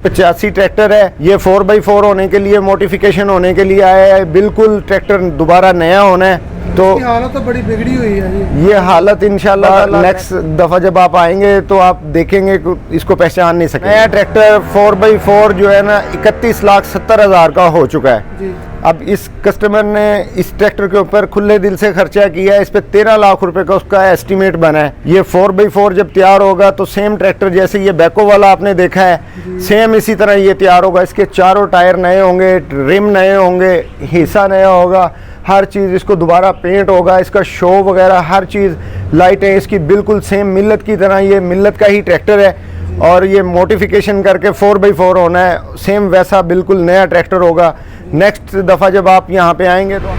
85 tractor है। ये 4x4 होने के लिए मॉडिफिकेशन होने के लिए आया है। बिल्कुल ट्रैक्टर दोबारा नया होना है। तो हालत तो बड़ी बिगड़ी हुई है ये हालत इंशाल्लाह नेक्स्ट दफ़ा जब आप आएंगे तो आप देखेंगे इसको पहचान नहीं सकेंगे। नया ट्रैक्टर 4x4 जो है ना 31,70,000 का हो चुका है जी। अब इस कस्टमर ने इस ट्रैक्टर के ऊपर खुले दिल से खर्चा किया है। इस पे 13 लाख रुपए का उसका एस्टीमेट बना है। ये 4x4 जब तैयार होगा तो सेम ट्रैक्टर जैसे ये बैको वाला आपने देखा है सेम इसी तरह ये तैयार होगा। इसके चारों टायर नए होंगे, रिम नए होंगे, हिस्सा नया होगा, हर चीज़ इसको दोबारा पेंट होगा। इसका शो वगैरह हर चीज़, लाइटें इसकी बिल्कुल सेम मिल्लत की तरह, ये मिल्लत का ही ट्रैक्टर है और ये मॉडिफिकेशन करके 4x4 होना है। सेम वैसा बिल्कुल नया ट्रैक्टर होगा। नेक्स्ट दफ़ा जब आप यहाँ पे आएंगे तो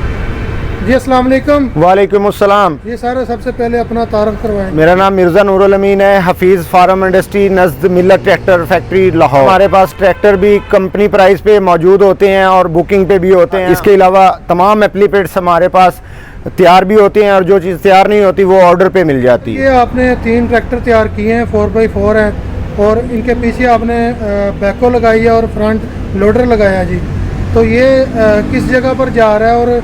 जी। अस्सलाम वालेकुम। वालेकुम अस्सलाम। ये सारे सबसे पहले अपना तारुफ करवाएं। मेरा नाम मिर्ज़ा नूरुल अमीन है। हफीज़ फार्म इंडस्ट्री नज़द मिल्लत ट्रैक्टर फैक्ट्री लाहौर। हमारे पास ट्रैक्टर भी कंपनी प्राइस पे मौजूद होते हैं और बुकिंग पे भी होते हैं। इसके अलावा तमाम एप्लीकेट्स हमारे पास तैयार भी होते हैं और जो चीज़ तैयार नहीं होती वो ऑर्डर पे मिल जाती है। ये आपने 3 ट्रैक्टर तैयार किए हैं, 4x4 हैं और इनके पीछे आपने बैको लगाई है और फ्रंट लोडर लगाया जी। तो ये किस जगह पर जा रहा है और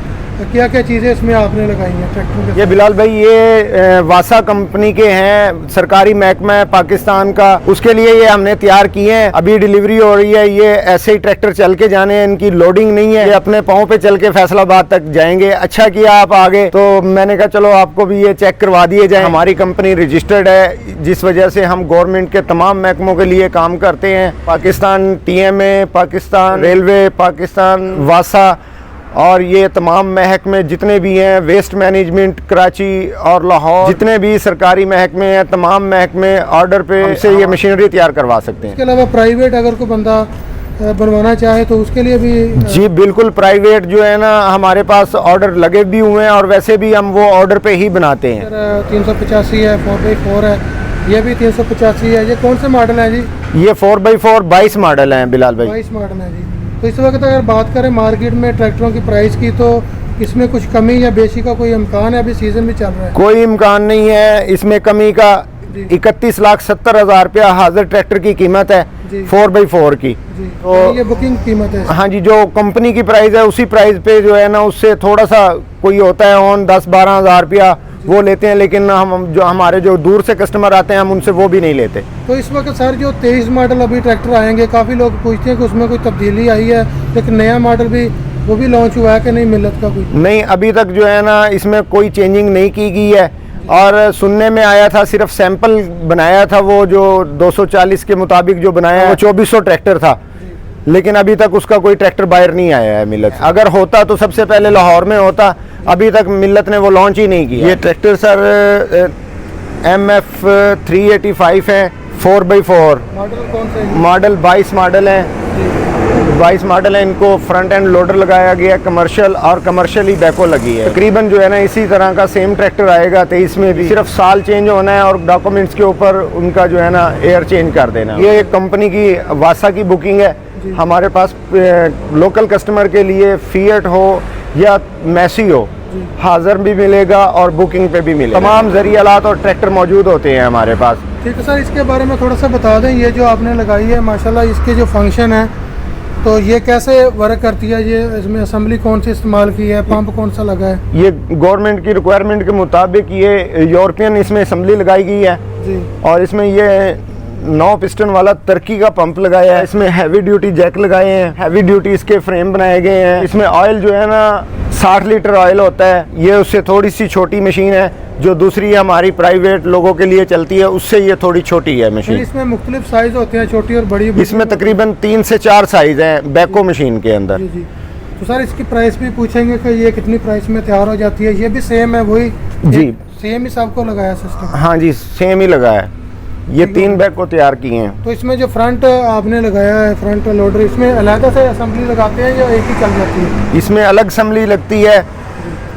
क्या क्या चीज़ें इसमें आपने लगाई हैं ट्रैक्टर के? ये बिलाल भाई ये वासा कंपनी के हैं, सरकारी महकमा है पाकिस्तान का, उसके लिए ये हमने तैयार किए हैं। अभी डिलीवरी हो रही है। ये ऐसे ही ट्रैक्टर चल के जाने हैं, इनकी लोडिंग नहीं है। ये अपने पाँव पे चल के फैसलाबाद तक जाएंगे। अच्छा किया आप आगे, तो मैंने कहा चलो आपको भी ये चेक करवा दिए जाए। हमारी कंपनी रजिस्टर्ड है जिस वजह से हम गवर्नमेंट के तमाम महकमों के लिए काम करते हैं। पाकिस्तान TMA, पाकिस्तान रेलवे, पाकिस्तान वासा और ये तमाम महकमे जितने भी हैं, वेस्ट मैनेजमेंट कराची और लाहौर, जितने भी सरकारी महकमे हैं, तमाम महकमे ऑर्डर पे से ये मशीनरी तैयार करवा सकते हैं। इसके अलावा प्राइवेट अगर कोई बंदा बनवाना चाहे तो उसके लिए भी जी बिल्कुल, प्राइवेट जो है ना हमारे पास ऑर्डर लगे भी हुए हैं और वैसे भी हम वो ऑर्डर पे ही बनाते हैं। 385 है, 4x4 है, ये भी 385 है। ये कौन से मॉडल है जी? ये 4x4 22 मॉडल हैं बिलाल भाई। 22 मॉडल है जी। तो इस वक्त अगर बात करें मार्केट में ट्रैक्टरों की प्राइस की तो इसमें कुछ कमी या बेची का कोई इम्कान है? अभी सीजन भी चल रहा है। कोई इम्कान नहीं है इसमें कमी का। 31,70,000 रुपया हाजिर ट्रैक्टर की कीमत है 4x4 की। तो ये बुकिंग कीमत है। हाँ जी, जो कंपनी की प्राइस है उसी प्राइस पे जो है ना उससे थोड़ा सा कोई होता है ऑन 10-12 हज़ार रुपया वो लेते हैं, लेकिन हम जो हमारे जो दूर से कस्टमर आते हैं हम उनसे वो भी नहीं लेते। तो इस वक्त सर जो 23 मॉडल अभी ट्रैक्टर आएंगे, काफ़ी लोग पूछते हैं कि उसमें कोई तब्दीली आई है, लेकिन नया मॉडल भी वो भी लॉन्च हुआ है कि नहीं मिल्लत का कोई? नहीं, अभी तक जो है ना इसमें कोई चेंजिंग नहीं की गई है और सुनने में आया था सिर्फ सैंपल बनाया था वो जो 240 के मुताबिक जो बनाया वो 2400 ट्रैक्टर था, लेकिन अभी तक उसका कोई ट्रैक्टर बाहर नहीं आया है मिल्लत। अगर होता तो सबसे पहले लाहौर में होता, अभी तक मिल्लत ने वो लॉन्च ही नहीं किया। ये ट्रैक्टर सर MF 385 है, 4x4 मॉडल कौन सा है? मॉडल 22 मॉडल है। 22 मॉडल है। इनको फ्रंट एंड लोडर लगाया गया, कमर्शियल और कमर्शियली बैको लगी है। तकरीबन जो है ना इसी तरह का सेम ट्रैक्टर आएगा 23 में भी, सिर्फ साल चेंज होना है और डॉक्यूमेंट्स के ऊपर उनका जो है ना एयर चेंज कर देना। ये एक कंपनी की वासा की बुकिंग है। हमारे पास लोकल कस्टमर के लिए फिएट हो या मैसी हो हाजिर भी मिलेगा और बुकिंग पे भी मिलेगा। तमाम ज़रियालात और ट्रैक्टर मौजूद होते हैं हमारे पास। ठीक है सर, इसके बारे में थोड़ा सा बता दें। ये जो आपने लगाई है माशाल्लाह, इसके जो फंक्शन है तो ये कैसे वर्क करती है? ये इसमें असेंबली कौन सी इस्तेमाल की है, पंप कौन सा लगा है? ये गवर्नमेंट की रिक्वायरमेंट के मुताबिक ये यूरोपियन इसमें असेंबली लगाई गई है जी। और इसमें ये 9 पिस्टन वाला तुर्की का पंप लगाया है। इसमें हैवी ड्यूटी जैक लगाए हैं, हैवी ड्यूटी इसके फ्रेम बनाए गए हैं। इसमें ऑयल जो है ना 60 लीटर ऑयल होता है। ये उससे थोड़ी सी छोटी मशीन है जो दूसरी हमारी प्राइवेट लोगों के लिए चलती है, उससे ये थोड़ी छोटी है मशीन। इसमें मुख्तलिफ साइज होते हैं, छोटी और बड़ी। इसमें तकरीबन 3 से 4 साइज हैं बैको मशीन के अंदर। जी जी। तो सर इसकी प्राइस भी पूछेंगे कि ये कितनी प्राइस में तैयार हो जाती है? ये भी सेम है वही जी, सेम ही सबको लगाया सिस्टम? हाँ जी, सेम ही लगा है। ये 3 बैको तैयार किए हैं। तो इसमें जो फ्रंट आपने लगाया है, फ्रंट लोडर, इसमें अलग से असेंबली लगाते हैं या एक ही चल जाती है? इसमें अलग असेंबली लगती है।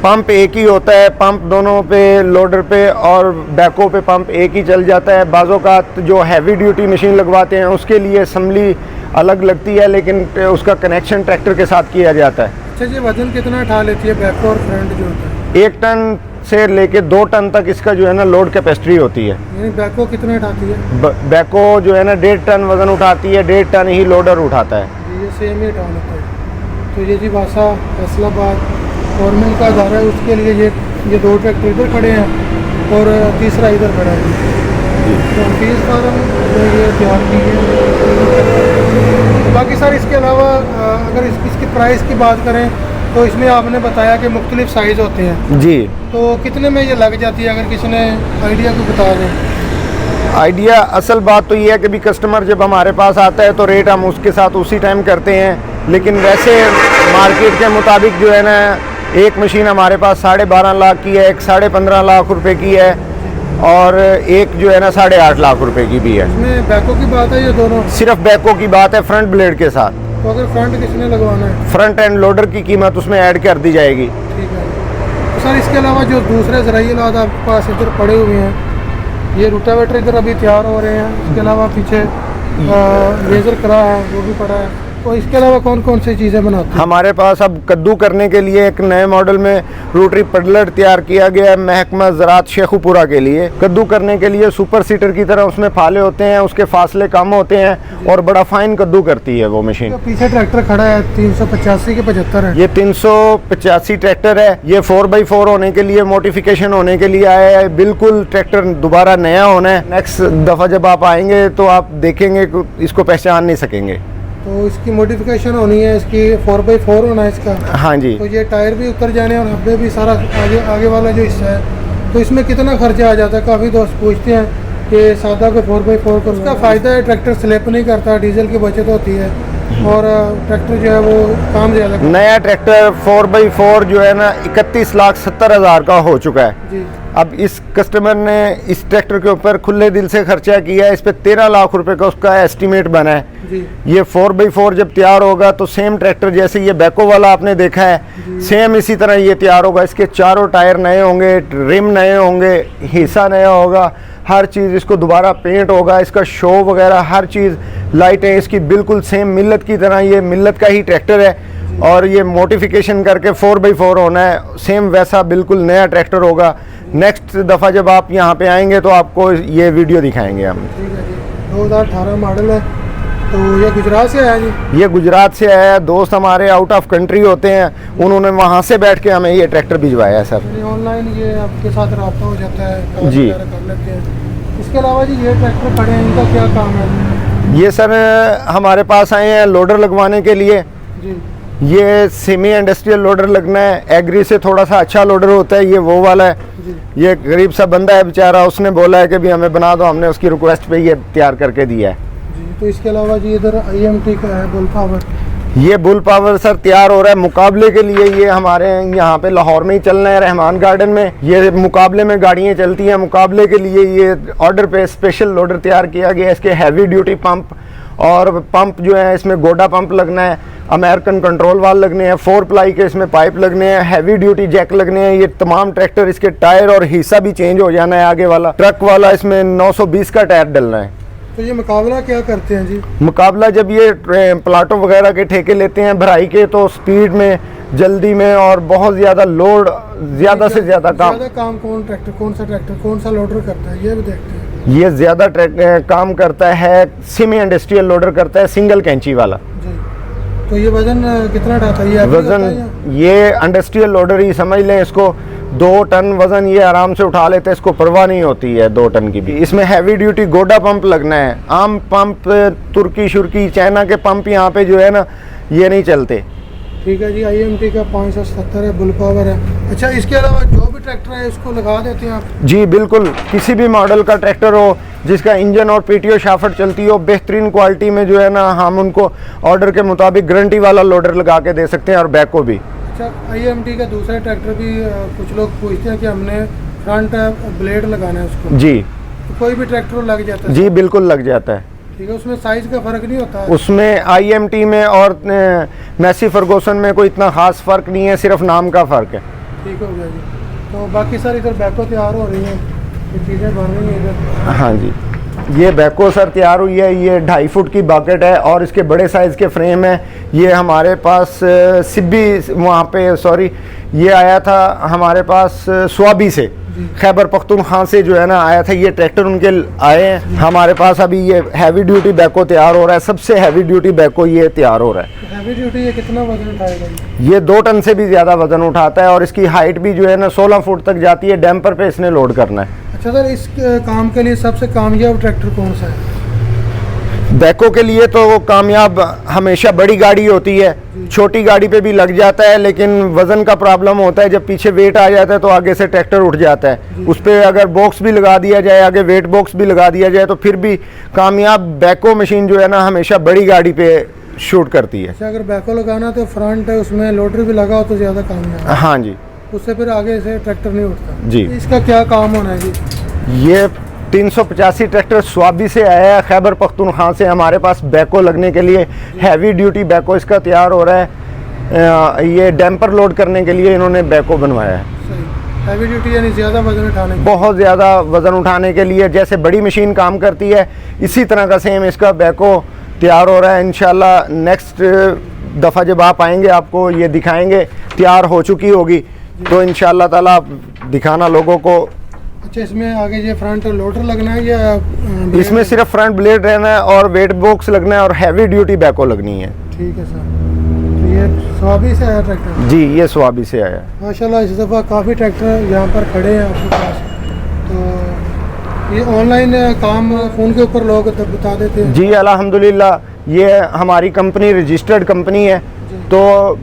पंप एक ही होता है, पंप दोनों पे, लोडर पे और बैको पे पंप एक ही चल जाता है। बाज़ों का जो हैवी ड्यूटी मशीन लगवाते हैं उसके लिए असेंबली अलग लगती है, लेकिन उसका कनेक्शन ट्रैक्टर के साथ किया जाता है। अच्छा जी, वजन कितना उठा लेती है बैको और फ्रंट जो होता है? 1 टन से लेके 2 टन तक इसका जो है ना लोड कैपेसिटी होती है। यानी बैको कितने उठाती है? बैको जो है ना 1.5 टन वजन उठाती है, 1.5 टन ही लोडर उठाता है। ये सेम ही उठा लेता है। तो ये जी वासा फैसलाबाद गवर्नमेंट का अदारा है, उसके लिए ये 2 ट्रैक्टर इधर खड़े हैं और तीसरा इधर खड़ा है। तो फीस फार्म ये तैयार की है। बाकी सर इसके अलावा अगर इसकी प्राइस की बात करें तो इसमें आपने बताया कि मुख्तलिफ साइज़ होते हैं जी। तो कितने में ये लग जाती है, अगर किसी ने आइडिया को बता दें? आइडिया असल बात तो ये है कि भी कस्टमर जब हमारे पास आता है तो रेट हम उसके साथ उसी टाइम करते हैं, लेकिन वैसे मार्केट के मुताबिक जो है ना एक मशीन हमारे पास 12.5 लाख की है, एक 15.5 लाख रुपए की है और एक जो है ना 8.5 लाख रुपए की भी है। इसमें बैको की बात है, ये दोनों सिर्फ बैको की बात है फ्रंट ब्लेड के साथ। तो अगर फ्रंट किसने लगवाना है? फ्रंट एंड लोडर की कीमत उसमें ऐड कर दी जाएगी। ठीक है। तो सर इसके अलावा जो दूसरे ज़राई इलाज आपके पास इधर पड़े हुए हैं, ये रोटावेटर इधर अभी तैयार हो रहे हैं, इसके अलावा पीछे लेज़र करा है वो भी पड़ा है, तो इसके अलावा कौन कौन सी चीज़ें बनाते हैं? हमारे पास अब कद्दू करने के लिए एक नए मॉडल में रोटरी पडलर तैयार किया गया है महकमा ज़राअत शेखुपुरा के लिए। कद्दू करने के लिए सुपर सीटर की तरह उसमें फाले होते हैं, उसके फासले कम होते हैं और बड़ा फाइन कद्दू करती है वो मशीन। तो पीछे ट्रैक्टर खड़ा है 385 के 75 है। ये 385 ट्रैक्टर है। ये 4x4 होने के लिए मॉडिफिकेशन होने के लिए आया है। बिल्कुल ट्रैक्टर दोबारा नया होना है। नेक्स्ट दफ़ा जब आप आएंगे तो आप देखेंगे इसको पहचान नहीं सकेंगे। तो इसकी मॉडिफिकेशन होनी है, इसकी 4x4 होना है इसका। हाँ जी। तो ये टायर भी उतर जाने और हब्बे भी सारा आगे वाला जो हिस्सा है, तो इसमें कितना खर्चा आ जाता है? काफ़ी दोस्त पूछते हैं कि सादा को 4x4 करो। इसका फ़ायदा है ट्रैक्टर स्लिप नहीं करता, डीजल की बचत होती है और ट्रैक्टर जो है वो काम ज़्यादा। नया ट्रैक्टर 4x4 जो है ना 31,70,000 का हो चुका है जी। अब इस कस्टमर ने इस ट्रैक्टर के ऊपर खुले दिल से खर्चा किया है। इस पे 13 लाख रुपए का उसका एस्टीमेट बना है जी। ये 4x4 जब तैयार होगा तो सेम ट्रैक्टर जैसे ये बैको वाला आपने देखा है सेम इसी तरह ये तैयार होगा। इसके चारों टायर नए होंगे, रिम नए होंगे, हिस्सा नया होगा, हर चीज़ इसको दोबारा पेंट होगा, इसका शो वगैरह हर चीज़, लाइटें इसकी बिल्कुल सेम मिल्लत की तरह, ये मिल्लत का ही ट्रैक्टर है और ये मॉडिफिकेशन करके 4x4 होना है। सेम वैसा बिल्कुल नया ट्रैक्टर होगा। नेक्स्ट दफ़ा जब आप यहाँ पे आएंगे तो आपको ये वीडियो दिखाएंगे हम। ठीक है जी। 2018 मॉडल है। तो ये गुजरात से आया जी? ये गुजरात से आया है। दोस्त हमारे आउट ऑफ कंट्री होते हैं, उन्होंने वहाँ से बैठ के हमें ये ट्रैक्टर भिजवाया है सर। ऑनलाइन ये आपके साथ रब्ता हो जाता है, काम जी। वगैरह कर लेते हैं। इसके अलावा जी ये ट्रैक्टर खड़े हैं, इनका क्या काम है? ये सर हमारे पास आए हैं लोडर लगवाने के लिए। जी। ये सेमी इंडस्ट्रियल लोडर लगना है। एग्री से थोड़ा सा अच्छा लोडर होता है, ये वो वाला है। जी। ये गरीब सा बंदा है बेचारा, उसने बोला है कि भी हमें बना दो, हमने उसकी रिक्वेस्ट पे ये तैयार करके दिया है। जी। तो इसके अलावा जी इधर IMT का है बुल पावर। ये बुल पावर सर तैयार हो रहा है मुकाबले के लिए। ये हमारे यहाँ पे लाहौर में ही चलना है, रहमान गार्डन में। ये मुकाबले में गाड़ियाँ चलती हैं, मुकाबले के लिए ये ऑर्डर पे स्पेशल लोडर तैयार किया गया है। इसके हैवी ड्यूटी पंप और पंप जो है इसमें गोडा पंप लगना है, अमेरिकन कंट्रोल वाल लगने हैं, 4 प्लाई के इसमें पाइप लगने हैं, हैवी ड्यूटी जैक लगने हैं। ये तमाम ट्रैक्टर, इसके टायर और हिस्सा भी चेंज हो जाना है। आगे वाला ट्रक वाला इसमें 920 का टायर डलना है। तो ये मुकाबला क्या करते हैं जी? मुकाबला जब ये प्लाटो वगैरह के ठेके लेते हैं भराई के, तो स्पीड में, जल्दी में और बहुत ज़्यादा लोड, ज़्यादा से ज़्यादा काम कौन ट्रैक्टर, कौन सा ट्रैक्टर, कौन सा लोडर करता है, ये भी देखते हैं। ये ज़्यादा काम करता है, सेमी इंडस्ट्रियल लोडर करता है, सिंगल कैंची वाला जी। तो ये वजन कितना उठाता है? वजन ये इंडस्ट्रियल लोडर ही समझ लें इसको। 2 टन वजन ये आराम से उठा लेते हैं, इसको परवाह नहीं होती है 2 टन की भी। इसमें हैवी ड्यूटी गोडा पंप लगना है। आम पंप, तुर्की शुर्की, चाइना के पंप यहाँ पे जो है ना ये नहीं चलते। ठीक है जी। IMT का 570 है, बुल पावर है। अच्छा, इसके अलावा जो भी ट्रैक्टर है इसको लगा देते हैं आप? जी बिल्कुल, किसी भी मॉडल का ट्रैक्टर हो जिसका इंजन और PTO शाफ्ट चलती हो, बेहतरीन क्वालिटी में जो है ना हम उनको ऑर्डर के मुताबिक गारंटी वाला लोडर लगा के दे सकते हैं और बैको भी। अच्छा, IMT का दूसरा ट्रैक्टर भी कुछ लोग पूछते हैं कि हमने फ्रंट ब्लेड लगाना है उसको। जी। तो कोई भी ट्रैक्टर लग जाता है? जी बिल्कुल लग जाता है। ठीक है। उसमें साइज़ का फ़र्क नहीं होता है? उसमें IMT में और मैसी फर्गूसन में कोई इतना ख़ास फ़र्क नहीं है, सिर्फ नाम का फ़र्क है। ठीक हो गया जी। तो बाकी सर इधर बैको तैयार हो रही हैं, ये चीज़ें बन रही हैं इधर। हाँ जी। ये बैको सर तैयार हुई है, ये 2.5 फुट की बकेट है और इसके बड़े साइज़ के फ्रेम है। ये हमारे पास सिब्बी वहाँ पे सॉरी ये आया था हमारे पास स्वाबी से, खैबर पख्तूनख्वा से जो है ना आया था। ये ट्रैक्टर उनके आए हैं हमारे पास। अभी ये हैवी ड्यूटी बैको तैयार हो रहा है, सबसे हैवी ड्यूटी बैको ये तैयार हो रहा है। हैवी ड्यूटी ये कितना वजन उठाएगा? ये 2 टन से भी ज़्यादा वजन उठाता है और इसकी हाइट भी जो है ना 16 फुट तक जाती है। डैम्पर पे इसने लोड करना है। अच्छा सर, इस काम के लिए सबसे कामयाब ट्रैक्टर कौन सा है? बैको के लिए तो कामयाब हमेशा बड़ी गाड़ी होती है, छोटी गाड़ी पे भी लग जाता है लेकिन वज़न का प्रॉब्लम होता है। जब पीछे वेट आ जाता है तो आगे से ट्रैक्टर उठ जाता है। उस पर अगर बॉक्स भी लगा दिया जाए, आगे वेट बॉक्स भी लगा दिया जाए तो फिर भी कामयाब बैको मशीन जो है ना हमेशा बड़ी गाड़ी पे शूट करती है। अच्छा, अगर बैको लगाना तो फ्रंट उसमें लोडर भी लगा हो तो ज़्यादा कामयाब है। हाँ जी, उससे फिर आगे से ट्रैक्टर नहीं उठता जी। इसका क्या काम होना है जी? ये 385 ट्रैक्टर स्वाबी से आया है, खैबर पख्तूनख्वा से हमारे पास बैको लगने के लिए। हैवी ड्यूटी बैको इसका तैयार हो रहा है। ये डैम्पर लोड करने के लिए इन्होंने बैको बनवाया है। सही। हैवी ड्यूटी यानी ज़्यादा वजन उठाने के? बहुत ज़्यादा वज़न उठाने के लिए, जैसे बड़ी मशीन काम करती है इसी तरह का सेम इसका बैको तैयार हो रहा है। इंशाल्लाह नेक्स्ट दफ़ा जब आप आएंगे आपको ये दिखाएंगे, तैयार हो चुकी होगी तो इंशाल्लाह ताला आप दिखाना लोगों को। अच्छा, इसमें आगे ये फ्रंट लोडर लगना है या इसमें सिर्फ फ्रंट ब्लेड रहना है और वेट बॉक्स लगना है और हैवी ड्यूटी बैको लगनी है। ठीक है सर। तो ये स्वाबी से आया ट्रैक्टर? जी, ये स्वाबी से आया। माशाल्लाह इस दफ़ा काफ़ी ट्रैक्टर यहाँ पर खड़े हैं आपके पास। तो ये ऑनलाइन काम फ़ोन के ऊपर लोग बता देते हैं? जी अल्हम्दुलिल्लाह, ये हमारी कंपनी रजिस्टर्ड कंपनी है तो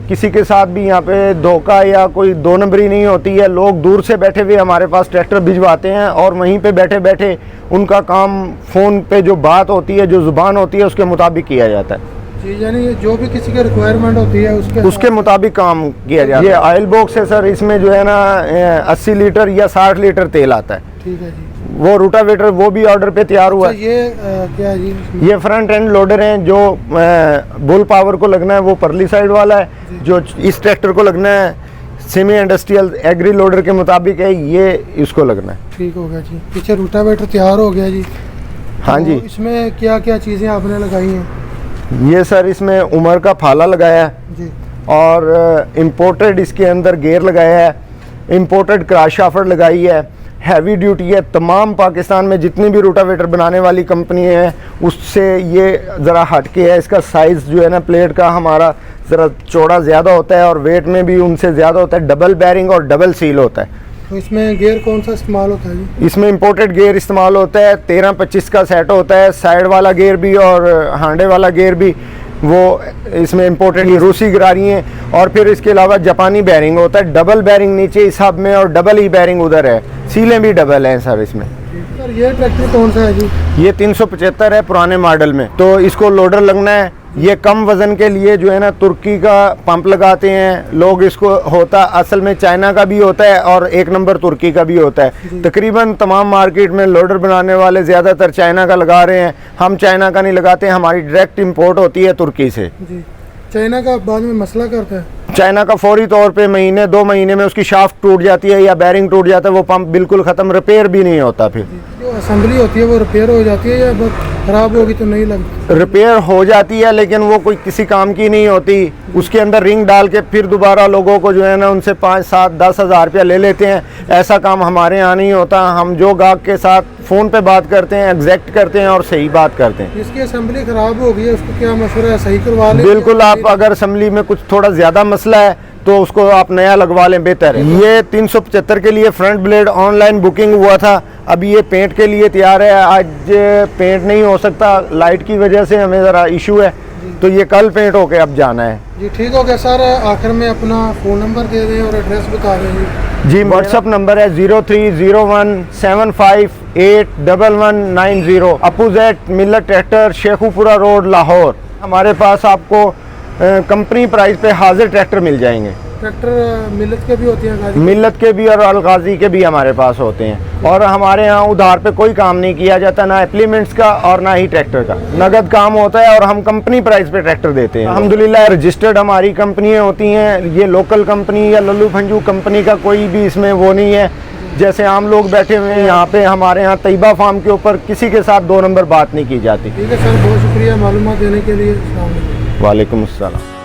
किसी के साथ भी यहाँ पे धोखा या कोई 2 नंबरी नहीं होती है। लोग दूर से बैठे हुए हमारे पास ट्रैक्टर भिजवाते हैं और वहीं पे बैठे बैठे उनका काम फ़ोन पे जो बात होती है, जो ज़ुबान होती है उसके मुताबिक किया जाता है। जी, यानी जो भी किसी की रिक्वायरमेंट होती है उसके मुताबिक काम किया जाता है। ये ऑयल बॉक्स है सर, इसमें जो है ना 80 लीटर या 60 लीटर तेल आता है। ठीक है जी। वो रूटावेटर वो भी ऑर्डर पे तैयार हुआ है। अच्छा, ये क्या है जी? ये फ्रंट एंड लोडर हैं। जो बुल पावर को लगना है वो परली साइड वाला है, जो इस ट्रैक्टर को लगना है सेमी इंडस्ट्रियल एग्री लोडर के मुताबिक है, ये इसको लगना है। ठीक हो गया जी। पीछे रूटावेटर तैयार हो गया जी। हाँ तो जी। इसमें क्या क्या चीज़ें आपने लगाई हैं? ये सर इसमें उमर का फाला लगाया है जी। और इम्पोर्टेड इसके अंदर गेयर लगाया है, इम्पोर्टेड क्रॉस शाफ्ट लगाई है, हैवी ड्यूटी है। तमाम पाकिस्तान में जितनी भी रोटावेटर बनाने वाली कंपनी है उससे ये ज़रा हटके है। इसका साइज़ जो है ना प्लेट का हमारा ज़रा चौड़ा ज़्यादा होता है और वेट में भी उनसे ज़्यादा होता है। डबल बैरिंग और डबल सील होता है। तो इसमें गियर कौन सा इस्तेमाल होता है जी? इसमें इंपोर्टेड गियर इस्तेमाल होता है। 13-25 का सेट होता है, साइड वाला गियर भी और हांडे वाला गियर भी वो इसमें इंपोर्टेड रूसी गिरारी हैं। और फिर इसके अलावा जापानी बैरिंग होता है, डबल बैरिंग नीचे इस हब में और डबल ही बैरिंग उधर है। सीलें भी डबल हैं सर इसमें। सर ये ट्रैक्टर कौन सा है जी? ये 375 है पुराने मॉडल में। तो इसको लोडर लगना है। ये कम वज़न के लिए जो है ना तुर्की का पंप लगाते हैं लोग। इसको होता असल में चाइना का भी होता है और 1 नंबर तुर्की का भी होता है। तकरीबन तमाम मार्केट में लोडर बनाने वाले ज़्यादातर चाइना का लगा रहे हैं। हम चाइना का नहीं लगाते, हमारी डायरेक्ट इंपोर्ट होती है तुर्की से। जी। चाइना का बाद में मसला करता है? चाइना का फौरी तौर पे महीने 2 महीने में उसकी शाफ्ट टूट जाती है या बैरिंग टूट जाता है, वो पंप बिल्कुल ख़त्म, रिपेयर भी नहीं होता। फिर जो असेंबली होती है वो रिपेयर हो जाती है या बहुत ख़राब होगी तो नहीं लगती? रिपेयर हो जाती है लेकिन वो कोई किसी काम की नहीं होती। उसके अंदर रिंग डाल के फिर दोबारा लोगों को जो है ना उनसे 5, 7, 10 हज़ार रुपया ले लेते हैं। ऐसा काम हमारे यहाँ नहीं होता। हम जो गाहक के साथ फ़ोन पे बात करते हैं, एग्जैक्ट करते हैं और सही बात करते हैं। जिसकी असेंबली ख़राब हो गई है उसको क्या मशवरा है, सही करवा लें? बिल्कुल, आप अगर असेंबली में कुछ थोड़ा ज़्यादा मसला है तो उसको आप नया लगवा लें, बेहतर है। ये 375 के लिए फ्रंट ब्लेड ऑनलाइन बुकिंग हुआ था, अभी ये पेंट के लिए तैयार है। आज पेंट नहीं हो सकता, लाइट की वजह से हमें ज़रा इशू है, तो ये कल पेंट होके अब जाना है। जी ठीक हो गया सर। आखिर में अपना फ़ोन नंबर दे दें और एड्रेस बता दें जी। व्हाट्सअप नंबर है 030175811190, अपोजिट मिल्लत ट्रैक्टर, शेखुपुरा रोड, लाहौर। हमारे पास आपको कंपनी प्राइस पे हाजिर ट्रैक्टर मिल जाएंगे। ट्रैक्टर मिल्लत के भी होते हैं? मिल्लत के भी और अलगाजी के भी हमारे पास होते हैं। और हमारे यहाँ उधार पे कोई काम नहीं किया जाता, ना एप्लीमेंट्स का और ना ही ट्रैक्टर का। नगद काम होता है और हम कंपनी प्राइस पे ट्रैक्टर देते हैं। अल्हम्दुलिल्लाह रजिस्टर्ड हमारी कंपनियाँ होती हैं। ये लोकल कंपनी या लल्लू फंजू कंपनी का कोई भी इसमें वो नहीं है। जैसे आम लोग बैठे हुए हैं यहाँ पे। हमारे यहाँ तैयबा फार्म के ऊपर किसी के साथ 2 नंबर बात नहीं की जाती। ठीक है सर, बहुत शुक्रिया मालूमात देने के लिए। अस्सलाम वालेकुम। वालेकुम अस्सलाम।